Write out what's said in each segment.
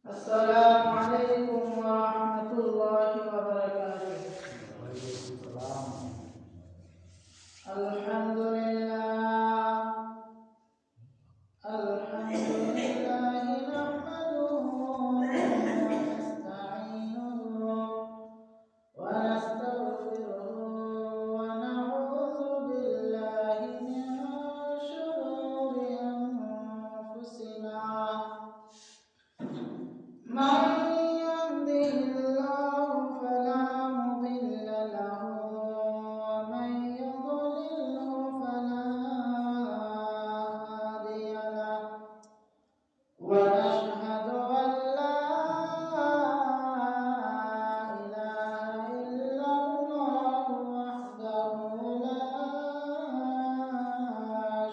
السلام عليكم ورحمة الله وبركاته. الحمد لله نحمده ونستعينه ونستغفره ونعوذ بالله من شرور أنفسنا. من يهده الله فلا مضل له ومن يضلله فلا هادي له، ونشهد أن لا إله إلا الله وحده لا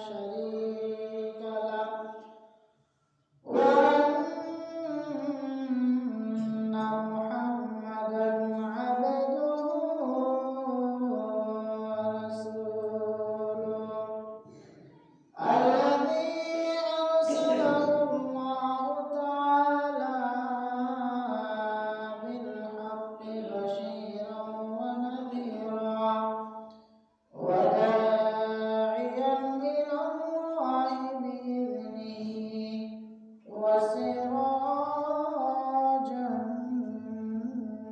شريك له، وأن محمدا عبده ورسوله الذي أرسله الله تعالى بالحق بشيرا ونذيرا وداعيا إلى الله بإذنه وسراجا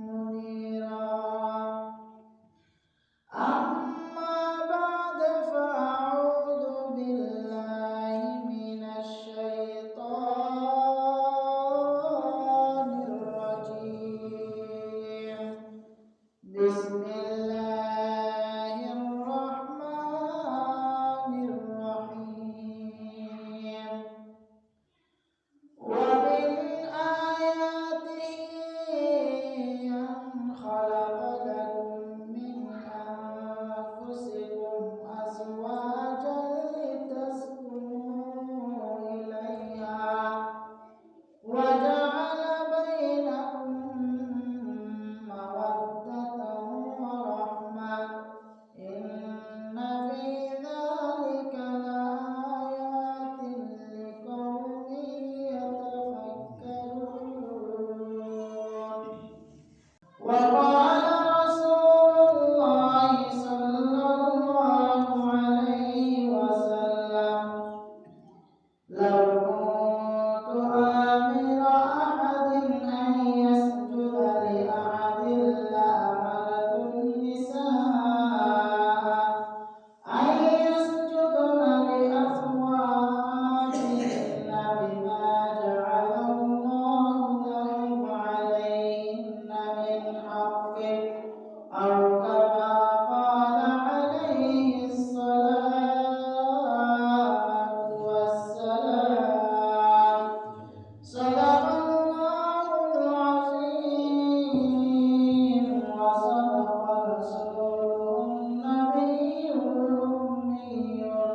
منيرا. أما بعد فأعوذ بالله من الشيطان الرجيم. بسم الله الرحمن الرحيم. ومن آياته أن خلق لكم من أنفسكم أزواجا لتسكنوا إليها وجعل بينكم مودة ورحمة إن في ذلك لآيات لقوم يتفكرون. وقال رسول الله صلى الله عليه وسلم: لو كنت آمر أحد أن يسجد لأحد لأمرت النساء أن يسجدن لأزواجهن بما جعل الله لهم عليهن من حق، أو كما قال عليه الصلاة والسلام. صدق الله العظيم وصدق رسوله النبي الأمي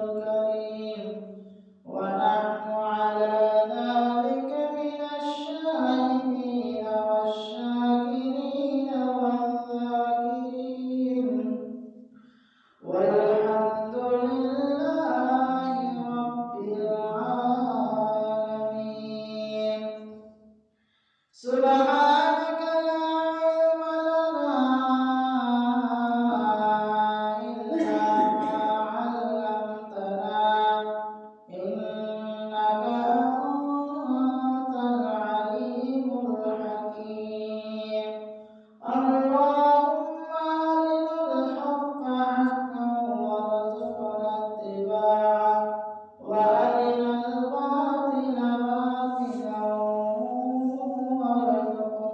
الكريم، ونحن على ذلك من الشاهدين والشاكرين والذاكرين، والحمد لله رب العالمين. سبحانك لا علم لنا إلا ما علمتنا إنك أنت العليم الحكيم. اللهم أرنا الحق حقا وارزقنا اتباعه، وأرنا الباطل باطلا وارزقنا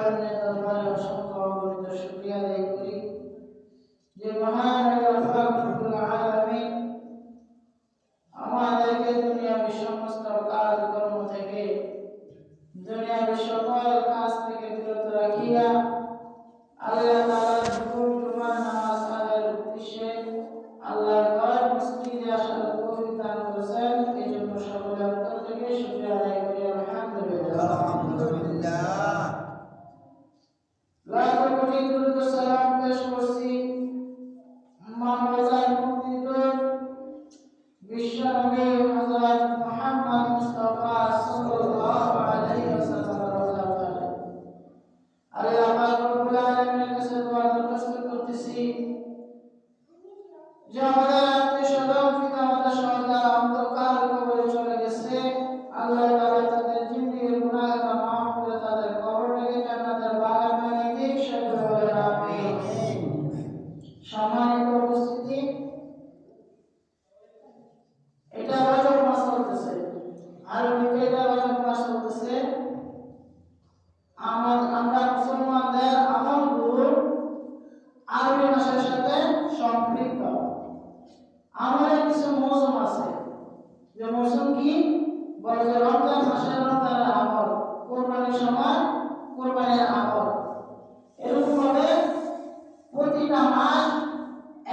আলামিনের দরবারে অসংখ্য অগণিত শুকরিয়া আদায় করি যে মহান আল্লাহ পাক রব্বুল আলামিন আমাদেরকে দুনিয়ার সমস্ত কাজকর্ম থেকে দুনিয়ার সকল কাজ থেকে বিরত রাখিয়া আল্লাহ তাআলার হুকুম ফরমান নামাজ আদায়ের উদ্দেশ্যে আল্লাহর ঘর মসজিদে আসার তৌফিক দান করেছেন। এই জন্য সকলে অন্তর থেকে শুকরিয়া আদায় করি আলহামদুলিল্লাহ। লাখ কোটি দুরূদ সালাম পেশ করছি মানবতার মুক্তিদূত বিশ্বনবী হযরত মুহাম্মদ মুস্তাফা সাল্লাল্লাহু আলাইহি ওয়াসাল্লাম। আল্লাহ পাক রব্বুল আলামিনের কাছে দোয়া দরখাস্ত করতেছি যে আমাদের আত্মীয়-স্বজন পিতা-মাতা সন্তান অন্ধকার কবরে চলে গেছে, আল্লাহ তাআলা তাদের জিন্দেগির গুনাহকে মাফ করে তাদের কবরটাকে জান্নাতের বাগান বানিয়ে দিন। সকলে বলেন আমিন। সম্মানিত উপস্থিতি, এটা রজব মাস চলতেছে, আরবিতে এটা রজব মাস চলতেছে। আমরা মুসলমানদের আমলগুলো আরবি মাসের সাথে সম্পৃক্ত। আমাদের কিছু মৌসুম আছে, যে মৌসুম কি বলে যে রমজান মাসে রমজানের আমল, কোরবানির সময় কোরবানির আমল। এরকম ভাবে প্রতিটা মাস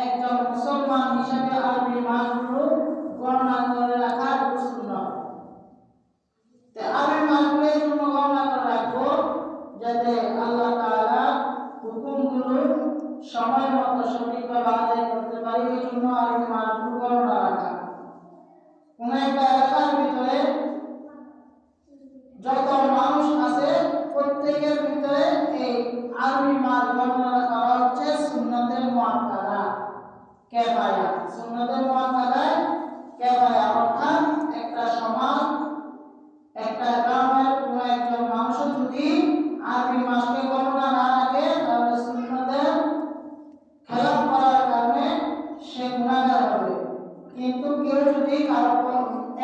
একজন মুসলমান হিসেবে আরবি মাসগুলো গণনা করে রাখা সুন্নাত। আরবি মাসগুলো এই জন্য গণনা করে রাখবো যাতে আল্লাহ তাআলা হুকুমগুলো সময় মতো সঠিকভাবে আদায় করতে পারি। এই জন্য আরবি মাসগুলো গণনা রাখা। কোন একটা এলাকার ভিতরে যত মানুষ আছে প্রত্যেকের ভিতরে এই আরবি মাস গণনা করা হচ্ছে সুন্নাতে মুআক্কাদা কিফায়া। সুন্নাতে মুআক্কাদা কিফায়া অর্থাৎ একটা সমাজ, একটা গ্রামের কোন একজন মানুষ যদি আরবি মাসকে গণনা না রাখে তাহলে সুন্নাতের খেলাপ করার কারণে সে গুনাহগার হবে। কিন্তু কেউ যদি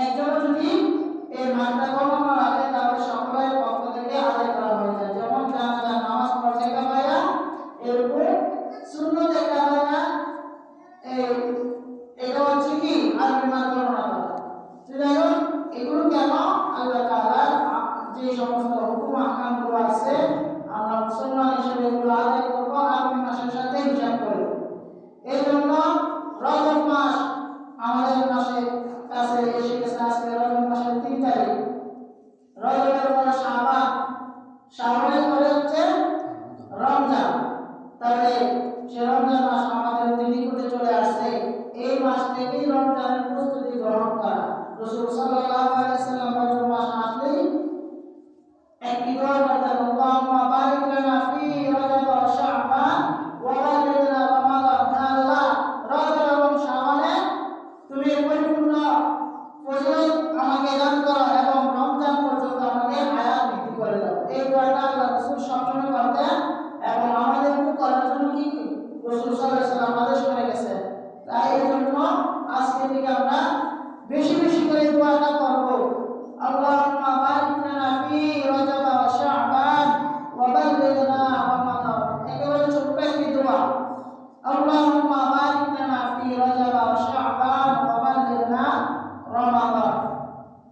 একজন যদি এই মাসটা গণনা রাখে তাহলে সকলের পক্ষ থেকে আদায় করা হয়ে যায়। যেমন জানাজা নামাজ পড়ে কিফায়া, এরকম সুন্নাতে কিফায়া এটা হচ্ছে কি আরবি মাস গণনা করা। যাই হোক, এগুলো কেন আল্লাহ তাআলা যে সমস্ত হুকুম আহকামগুলো আছে আমরা মুসলমান হিসেবে এগুলো আদায় করবো আরবি মাসের সাথে হিসাব করে। এই জন্য রজব মাস আমাদের কাছে এসে গেছে। আজকে রজব মাসের 3 তারিখ। রজবের পরে শাবান, শাবানের পরে হচ্ছে রমজান। তাহলে সে রমজান মাস আমাদের অতি নিকটে চলে আসছে। এই মাস থেকেই রমজানের প্রস্তুতি গ্রহণ করা। রাসূল সাল্লাল্লাহু আলাইহি ওয়াসাল্লাম রজব মাস আসলেই একটি দোয়া করতেন, আল্লাহুম্মা বারিক লানা ফি রজব ওয়া শাবান ওয়া বাল্লিগনা রমাদান। আল্লাহ, রজব এবং শাবানে তুমি পরিপূর্ণ ফজিলত আমাকে দান করো এবং রমজান পর্যন্ত আমাকে হায়াত বৃদ্ধি করে দাও। এই দোয়াটা আল্লাহ রাসূল সবসময় করতেন এবং আমাদেরকে করার জন্য কি রাসূল সাল্লাল্লাহু আলাইহি ওয়াসাল্লাম আদেশ করে গেছেন। তাই এই জন্য আজকে থেকে আমরা বেশি বেশি করে দোয়াটা করব। আল্লাহুম্মা বারিক লানা ফি রজব ওয়া শাবান ওয়া বাল্লিগনা রমাদান। একেবারে ছোট্ট একটি দোয়া, আল্লাহুম্মা বারিক লানা ফি রজব ওয়া শাবান ওয়া বাল্লিগনা রমাদান।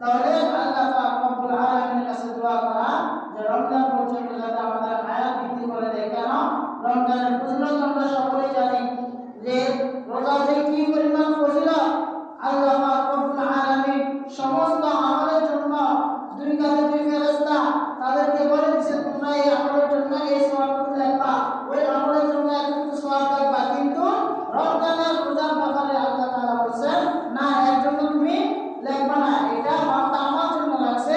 তাহলে আল্লাহ পাক রব্বুল আলামিনের কাছে দোয়া করা যে রমজান পর্যন্ত যাতে আমাদের হায়াত বৃদ্ধি করে দেয়। কেন? রমজানের ফজিলত আমরা সকলেই জানি যে রোজা যে কি পরিমাণ ফজিলত। আল্লাহ পাক রব্বুল আলামিন সমস্ত আমলের জন্য 2 কাঁধে 2 ফেরেশতা তাদেরকে বলে দিয়েছেন, তোমরা এই আমলের জন্য এই সওয়াবটুকু লিখবা, ওই আমলের জন্য এতটুকু সওয়াব লিখবা। কিন্তু রমজানের রোজার ব্যাপারে আল্লাহ তাআলা বলেছেন, না, এর জন্য তুমি লিখবা না, এটা বান্দা আমার জন্য রাখছে,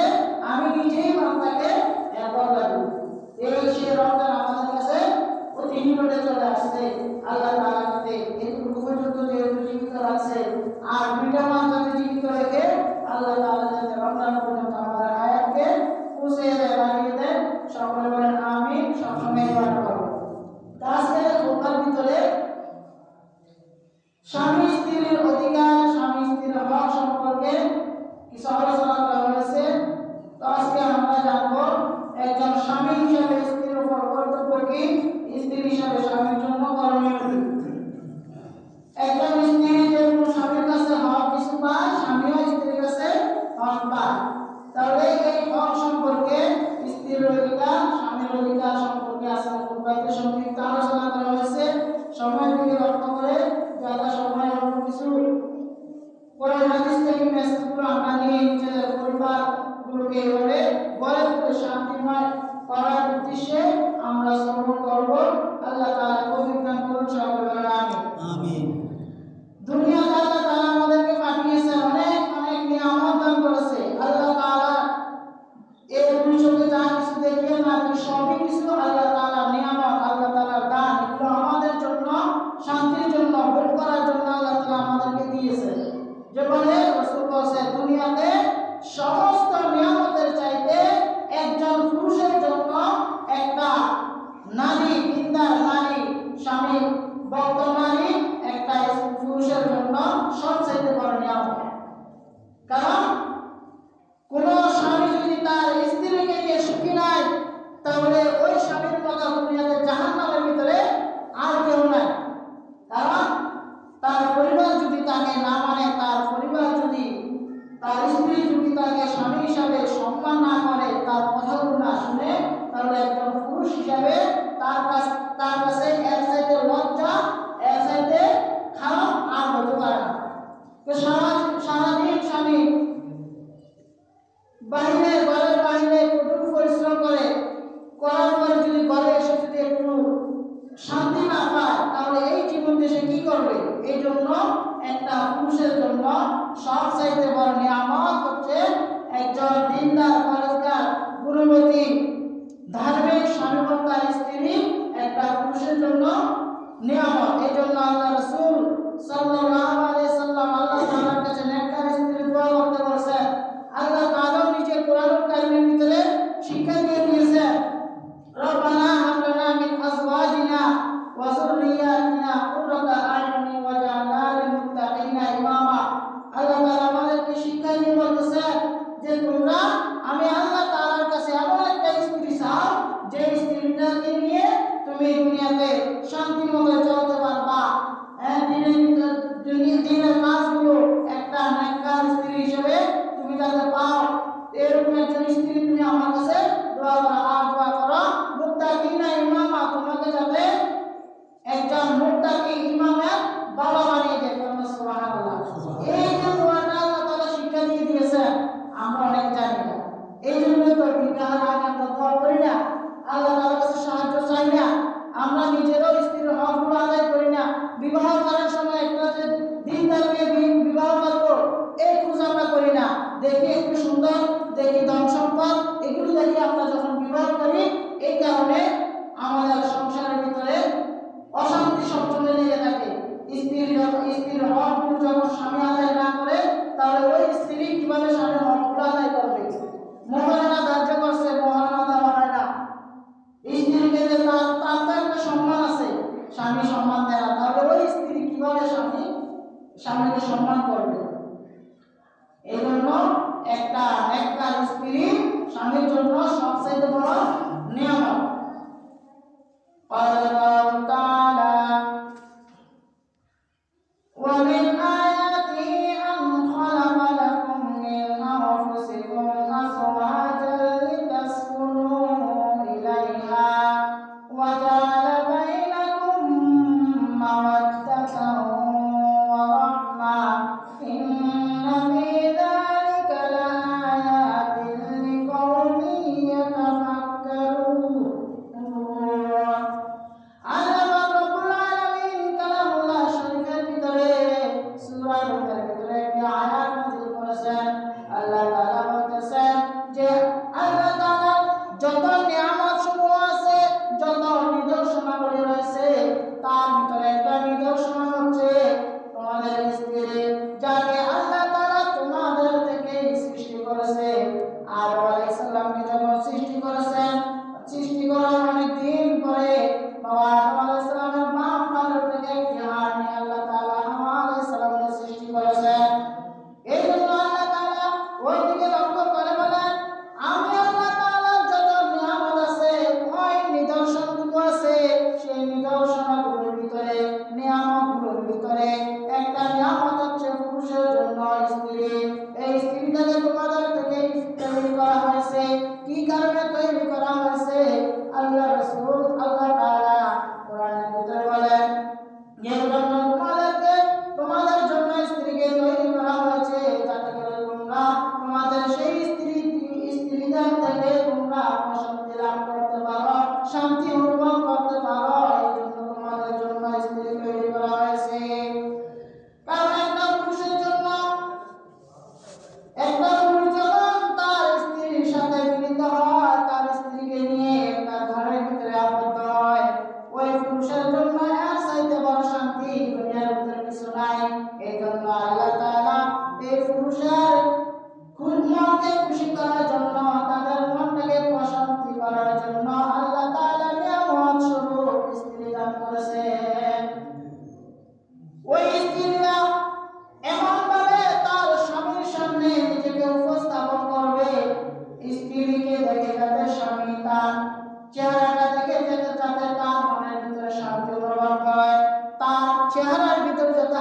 আমি নিজেই বান্দাকে এর বদলা দেব। এই সে রমজান আমাদের কাছে অতি নিকটে চলে আসছে। আল্লাহ তাআলা এতটুকু পর্যন্ত যেহেতু জীবিত রাখছে, আর 2টা মাস যদি জীবিত রেখে আল্লাহ তাআলা যাতে রমজান পর্যন্ত আমাদের হায়াতকে পৌঁছে দেয়, বাড়িয়ে দেয়। সকলে বলেন আমিন। সবসময় দোয়া করব। আজকে ওটার ভিতরে স্বামী স্ত্রীর অধিকার, স্বামী স্ত্রীর হক সম্পর্কে কিছু আলোচনা করা হয়েছে। তো আজকে আমরা জানবো একজন স্বামী হিসেবে স্ত্রীর উপর বাকি সবই কিছু আল্লাহ তাআলার নিয়ামত, আল্লাহ তাআলার দান। এগুলো আমাদের জন্য শান্তির জন্য, ভোগ করার জন্য আল্লাহ তাআলা আমাদেরকে দিয়েছে। যে বলে রাসূল বলেছে, দুনিয়াতে সমস্ত নিয়ামতের চাইতে একজন পুরুষের জন্য একটা নারী, দিনদার নারী, স্বামী ভক্ত নারী একটা পুরুষের জন্য সবচেয়ে বড় নিয়ামত। কারণ কোন স্বামী যদি তার স্ত্রীকে নিয়ে সুখী নাই, তাহলে ওই স্বামীর মতো দুনিয়াতে জাহান্নামের ভিতরে আর কেউ নাই। কারণ তার পরিবার যদি তাকে না মানে, তার পরিবার যদি, তার স্ত্রী যদি তাকে স্বামী হিসাবে সম্মান না করে, তার কথাগুলো না শুনে, তাহলে একজন পুরুষ হিসাবে তার কাছে এর চাইতে লজ্জা, এর চাইতে খারাপ আর হতে পারে না। তো সারাদিন স্বামী ঘরের বাইরে কঠোর পরিশ্রম করার পরে যদি ঘরে এসে যদি একটু শান্তি না পায়, তাহলে এই জীবন দেশে কি করবে? এই জন্য একটা পুরুষের জন্য সবচাইতে বড় নিয়ামত হচ্ছে একজন দিনদার, পরেজগার, গুণবতী, ধার্মিক স্বামী তার স্ত্রী একটা পুরুষের জন্য নিয়ামত। এই জন্য আল্লাহ রাসূল সাল্লাল্লাহু আলাইহি সাল্লাম আল্লাহ তাআলার কাছে নেককার স্ত্রীর দোয়া করতে বলেছেন। আল্লাহ তাআলা নিজে কোরআনুল কারীমের ভিতরে শিক্ষা দিয়ে দিয়েছেন, রব্বানা হাব লানা মিন আজওয়াজিনা ওয়া যুররিয়াতিনা কুররাতা আয়ুনিন ওয়াজআলনা লিল মুত্তাকিনা ইমামা। আল্লাহ তাআলা আমাদেরকে শিক্ষা দিয়ে বলতেছেন যে তোমরা, আমি আল্লাহ তাআলার কাছে এমন একটা স্ত্রী চাও যে স্ত্রীটাকে নিয়ে তুমি দুনিয়াতে শান্তি মতো চলতে পারবা। দিনের কাজগুলো একটা নেককার স্ত্রী হিসেবে তুমি যাতে পাও, এরকম একজন স্ত্রী তুমি আমার কাছে দোয়া করো। আর দোয়া করো মুত্তাকিনা ইমামা, তোমাকে যাতে একজন মুত্তাকি ইমামের বাবা বানিয়ে দেয়। সুবহানাল্লাহ। এই যে দোয়াটা আল্লাহ তাআলা শিক্ষা দিয়ে দিয়েছেন, আমরা অনেক জানি না। এই জন্য তো বিবাহের আগে আমরা দোয়া করি না, আল্লাহ তাআলার কাছে সাহায্য চাই না, আমরা নিজেরাও স্ত্রীর হকগুলো আদায় করি না। বিবাহ করার সময় একটা যে দিনদারকে বিবাহ করবো, এই খোঁজ আমরা করি না। দেখি একটু সুন্দর, দেখি ধন সম্পদ, এগুলো দেখি আমরা যখন বিবাহ করি। এই কারণে আমাদের সংসারের ভিতরে অশান্তি সবসময় লেগে থাকে। স্ত্রীর হকগুলো যখন স্বামী আদায় না করে, তাহলে ওই স্ত্রী কিভাবে স্বামীর হকগুলো আদায় করবে? মহারানা ধার্য করছে, মহারানা দেওয়া হয় না। স্ত্রীকে যে তার তো একটা সম্মান আছে, স্বামী সম্মান দেয় না, তাহলে ওই স্ত্রী কিভাবে স্বামীকে সম্মান করবে? এই জন্য একটা নেককার স্ত্রী স্বামীর জন্য সবচেয়ে বড় নিয়ামত। আল্লাহ তাআলা ওয়া মিন আয়াতিহি আন খালাকা লাকুম মিন আনফুসিকুম আজওয়াজান লিতাসকুনু ইলাইহা ওয়া জা'আলা বাইনাকুম মাওয়াদ্দাতান ওয়া রাহমা ইন্না ফী যালিকা লাআয়াতিন লিকাওমিন ইয়াতাফাক্কারুন।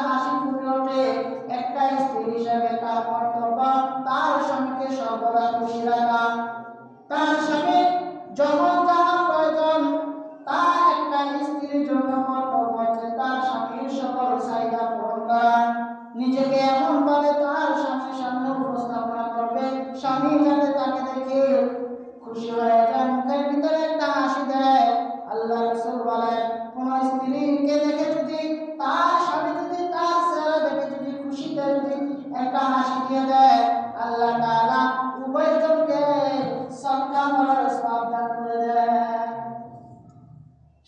হাসি ফুটে ওঠে। একটা স্ত্রী হিসেবে তার কর্তব্য তার স্বামীকে সর্বদা খুশি রাখা। তার স্বামী যখন যাহা প্রয়োজন, তার একটা স্ত্রীর জন্য কর্তব্য হচ্ছে তার স্বামীর সকল চাহিদা পূরণ করা। নিজেকে এমন ভাবে তার স্বামীর সামনে উপস্থাপনা করবে, স্বামী যাতে তাকে দেখে খুশি হয়ে যায়, মুখের ভিতরে একটা হাসি দেয়। আল্লাহ রাসূল বলেন, কোন স্ত্রীকে দেখে যদি তার স্বামী যদি তার চেহারা দেখে যদি খুশিতে যদি একটা হাসি দিয়ে দেয়, আল্লাহ তাআলা উভয়জনকে সদকা করার সওয়াব দান করে দেয়।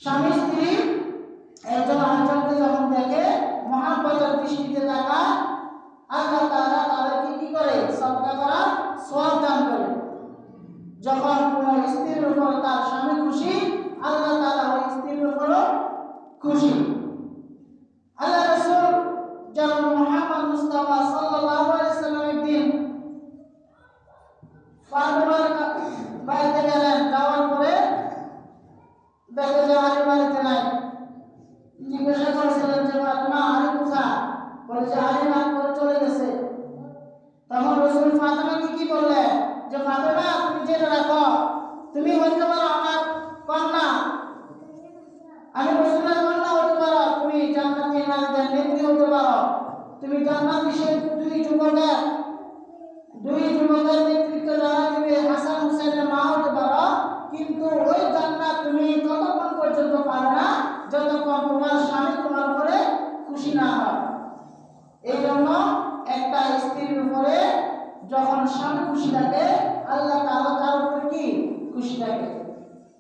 স্বামী স্ত্রী একজন আরেকজনকে যখন দেখে মহব্বতের দৃষ্টিতে তাকায়, আল্লাহ তাআলা তাদেরকে কি করে সদকা করার সওয়াব দান করে। যখন কোন স্ত্রীর উপর তার স্বামী খুশি, আল্লাহ তাআলা ওই স্ত্রীর উপরও খুশি। আল্লাহ রাসূল জনাব মুহাম্মদ মুস্তাফা সাল্লাল্লাহু আলাইহি সাল্লাম একদিন ফাতেমার বাড়িতে গেলেন। যাওয়ার পরে দেখে যে আলী বাড়িতে নাই। জিজ্ঞাসা করেছিলেন যে ফাতেমা, আলী কোথায়? বলে যে আলী রাত করে চলে গেছে। তখন রাসূল ফাতেমাকে কি বললেন যে ফাতেমা, তুমি জেনে রাখো, তুমি হতে পারো আমার কন্যা, আমি রাসূলের কন্যা হতে পারো, তুমি জান্নাতি নারীদের নেত্রী হতে পারো, তুমি জান্নাতি সেই দুই যুবকের নেতৃত্ব যারা দিবে হাসান হুসাইনের মা হতে পারো। কিন্তু ওই জান্নাত তুমি ততক্ষণ পর্যন্ত পাবে না যতক্ষণ তোমার স্বামী তোমার উপরে খুশি না হয়। এই জন্য একটা স্ত্রীর উপরে যখন স্বামী খুশি থাকে, আল্লাহ তাআলা তার উপরে কি খুশি থাকে।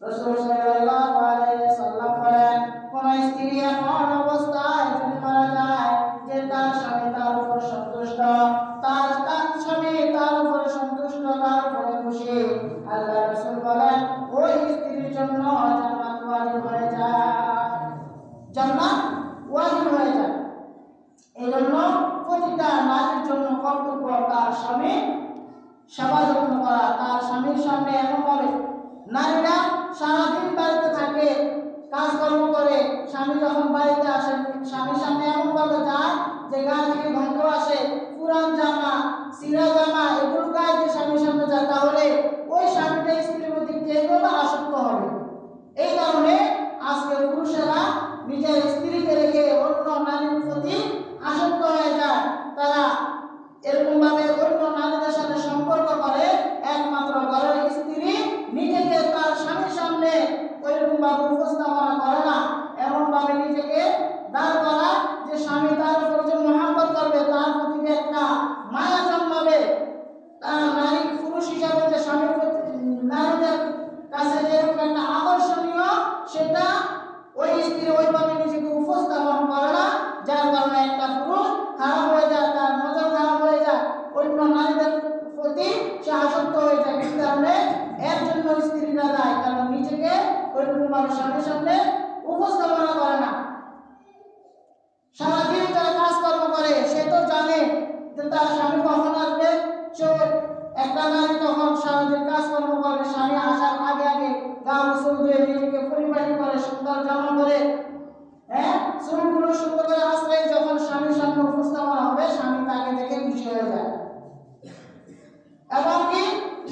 রাসূল সাল্লাল্লাহু আলাইহি সাল্লাম বলেন, কোন স্ত্রী এমন অবস্থায় যদি মারা যায় যে তার স্বামী তার উপর সন্তুষ্ট, তার স্বামী তার উপর সন্তুষ্ট, তার উপরে খুশি, আল্লাহ রাসূল বলেন ওই স্ত্রীর জন্য জান্নাত ওয়াজিব হয়ে যায়, জান্নাত ওয়াজিব হয়ে যায়। এই জন্য প্রতিটা নারীর জন্য কর্তব্য তার স্বামী সেবা যত্ন করা। তার স্বামীর সামনে এমন ভাবে, নারীরা সারাদিন বাড়িতে থাকে, কাজকর্ম করে, স্বামী যখন বাড়িতে আসে স্বামীর সামনে এমন ভাবে যায় যে গায়ে থেকে গন্ধ আসে, পুরান জামা ছিঁড়া জামা এগুলো গায়ে দিয়ে স্বামীর সামনে যায়, তাহলে ওই স্বামীটা স্ত্রীর প্রতি কেবল আসক্ত হবে। এই কারণে আজকে পুরুষেরা নিজের স্ত্রীকে রেখে অন্য নারীর প্রতি আসক্ত হয়ে যায়। তারা এরকম ভাবে অন্য নারীদের সাথে সম্পর্ক করে, একমাত্র ঘরের স্ত্রী নিজেকে তার স্বামীর সামনে ওইরকম ভাবে উপস্থাপনা করে না, এমন ভাবে নিজেকে দাঁড় করায় যে স্বামী তার উপর যে মহব্বত করবে, তার প্রতি যে একটা মায়া জন্মাবে, তার নারী পুরুষ হিসাবে যে স্বামীর প্রতি নারীদের কাছে যেরকম একটা আকর্ষণীয়, সেটা ওই স্ত্রী ওইভাবে নিজেকে উপস্থাপন করে না, যার কারণে একটা পুরুষ খারাপ হয়ে যায়, তার নজর খারাপ হয়ে যায়, অন্য নারীদের প্রতি সে আসক্ত হয়ে যায়। এই কারণে এর জন্য স্ত্রীরা দায়ী, কারণ নিজেকে ওইরকম ভাবে স্বামীর সামনে উপস্থাপনা করে না। সারাদিন যারা কাজকর্ম করে সে তো জানে যে তার স্বামী কখন আসবে। সে একটা নারী তখন সারাদিন কাজকর্ম করবে, স্বামী আসার আগে আগে গা গোসল ধুয়ে নিজেকে পরিপাটি করে, সুন্দর জামা পরে, চুলগুলো সুন্দর করে আশ্রয় যখন স্বামীর সামনে উপস্থাপনা হবে, স্বামী তাকে দেখে খুশি হয়ে যায়। এবং কি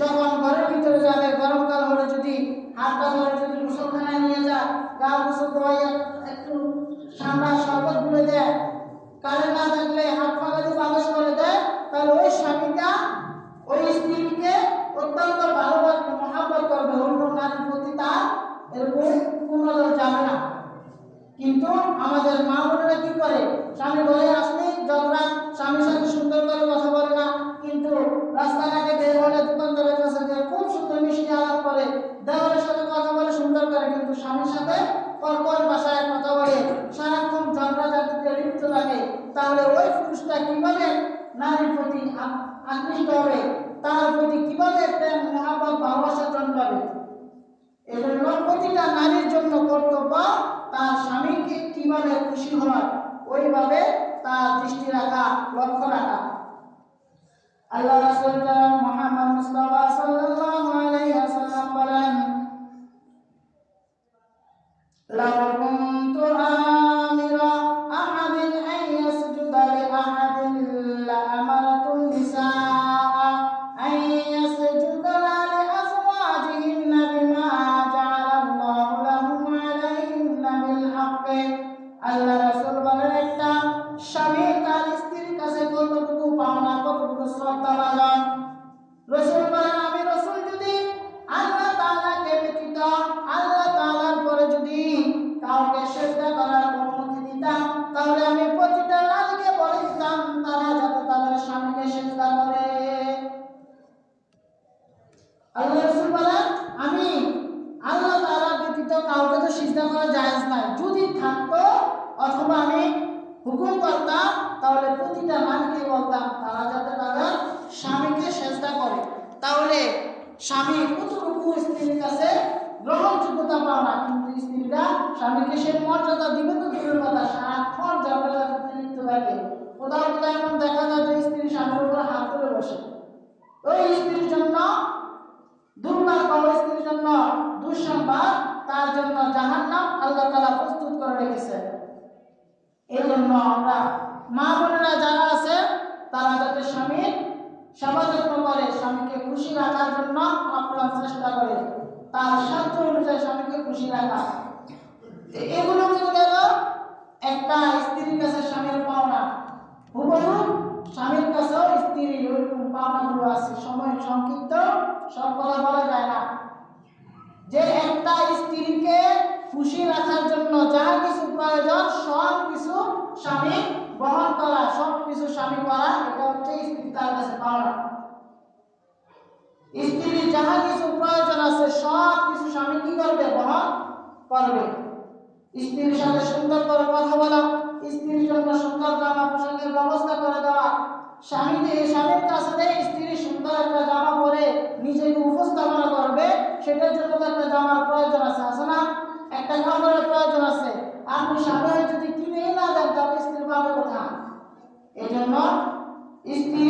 যখন ঘরের ভিতরে যাবে, গরমকাল হলে যদি হাতটা ধরে যদি গোসলখানায় নিয়ে যায়, গা গোসল ধোয়াই একটু ঠান্ডা শরবত গুলে দেয়, কারেন্ট না থাকলে হাত পা যদি বাতাস করে দেয়, তাহলে ওই স্বামীটা ওই স্ত্রীকে অত্যন্ত ভালোবাসবে, মহব্বত করবে, অন্য নারীর প্রতি তার এরকম কুনজর যাবে না। কিন্তু আমাদের মা বোনেরা কি করে, স্বামী ঘরে আসলে ঝগড়া, স্বামীর সাথে সুন্দর করে কথা বলে না, কিন্তু রাস্তাঘাটে বের হলে দোকানদারের কাছে গিয়ে খুব সুন্দর মিষ্টি আলাপ করে, দেওয়ারের সাথে কথা বলে সুন্দর করে, কিন্তু স্বামীর সাথে কর্কশ ভাষায় কথা বলে, সারাক্ষণ ঝগড়া জাতিতে লিপ্ত থাকে, তাহলে ওই পুরুষটা কিভাবে নারীর প্রতি আকৃষ্ট হবে, তার প্রতি কিভাবে প্রেম মহব্বত ভালোবাসা জন্মাবে। এজন্য প্রতিটা নারীর জন্য কর্তব্য তার স্বামীকে কিভাবে খুশি হয় ওইভাবে তার দৃষ্টি রাখা, লক্ষ্য রাখা। আল্লাহ রাসূল মুহাম্মদ মুস্তাফা সাল্লাল্লাহু আলাইহি ওয়াসাল্লাম বলেন, লাউ কুনতু আমিরা আহাদিন আন ইয়াসজুদ আল্লাহ রাসূল বলেন একটা স্বামী তার স্ত্রীর কাছে কতটুকু পাওনা, কতটুকু শ্রদ্ধা লাগান। রাসূল বলেন আমি রাসূল যদি আল্লাহ তাআলাকে ব্যতীত আল্লাহ তাআলার পরে যদি কাউকে সিজদা করার অনুমতি দিতাম, তাহলে আমি প্রতিটা নারীকে বলে দিতাম তারা যাতে তাদের স্বামীকে সিজদা করে। আল্লাহ রাসূল বলেন আমি আল্লাহ তাআলা ব্যতীত কাউকে তো সিজদা করা জায়েজ নাই, যদি থাকতো অথবা আমি হুকুম করতাম তাহলে প্রতিটা নারীকে বলতাম তারা যাতে তাদের স্বামীকে সিজদা করে। তাহলে স্বামী কতটুকু স্ত্রীর কাছে গ্রহণযোগ্যতা পায় না, কিন্তু স্ত্রীরা স্বামীকে সে মর্যাদা দিবে তো দূরের কথা, সারাক্ষণ ঝগড়াঝাটি লিপ্ত থাকে। কোথাও কোথাও এমন দেখা যায় যে স্ত্রী স্বামীর উপর হাত তুলে বসে। ওই স্ত্রীর জন্য দুর্ভাগ্য, স্ত্রীর জন্য দুঃসংবাদ, তার জন্য জাহান্নাম আল্লাহ তাআলা প্রস্তুত করে রেখেছে। এই জন্য আমরা মা বোনেরা যারা আছে তারা যাতে স্বামীর সেবা যত্ন করে, স্বামীকে খুশি রাখার জন্য আপ্রাণ চেষ্টা করে, তার সাধ্য অনুযায়ী স্বামীকে খুশি রাখা। এগুলো কিন্তু গেল একটা স্ত্রীর কাছে স্বামীর পাওনা। হুবহু স্বামীর কাছেও স্ত্রীর ওইরকম পাওনাগুলো আছে। সময় সংক্ষিপ্ত, সব কথা বলা যায় না। যে একটা স্ত্রীকে খুশি রাখার জন্য যা কিছু প্রয়োজন সব কিছু স্বামী বহন করা, সব কিছু স্বামী করা, এটা হচ্ছে স্ত্রী তার কাছে পাওনা। স্ত্রীর যাহা কিছু প্রয়োজন আছে সব কিছু স্বামী কি করবে? বহন করবে। স্ত্রীর সাথে সুন্দর করে কথা বলা, স্ত্রীর জন্য সুন্দর জামা পোশাকের ব্যবস্থা করে দেওয়া, স্বামীর কাছে স্ত্রী সুন্দর একটা জামা পরে নিজেকে উপস্থাপনা করবে, সেটার জন্য তো একটা জামার প্রয়োজন আছে, আছে না? একটা কাপড়ের প্রয়োজন আছে। আপনি স্বামী যদি কিনেই না দেন তাহলে স্ত্রী পাবে কোথায়? এই জন্য স্ত্রী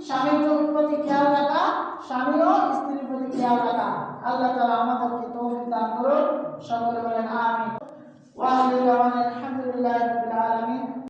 স্বামীর প্রতি খেয়াল রাখা, স্বামীও স্ত্রীর প্রতি খেয়াল রাখা। আল্লাহ তাআলা আমাদেরকে তৌফিক দান করুন।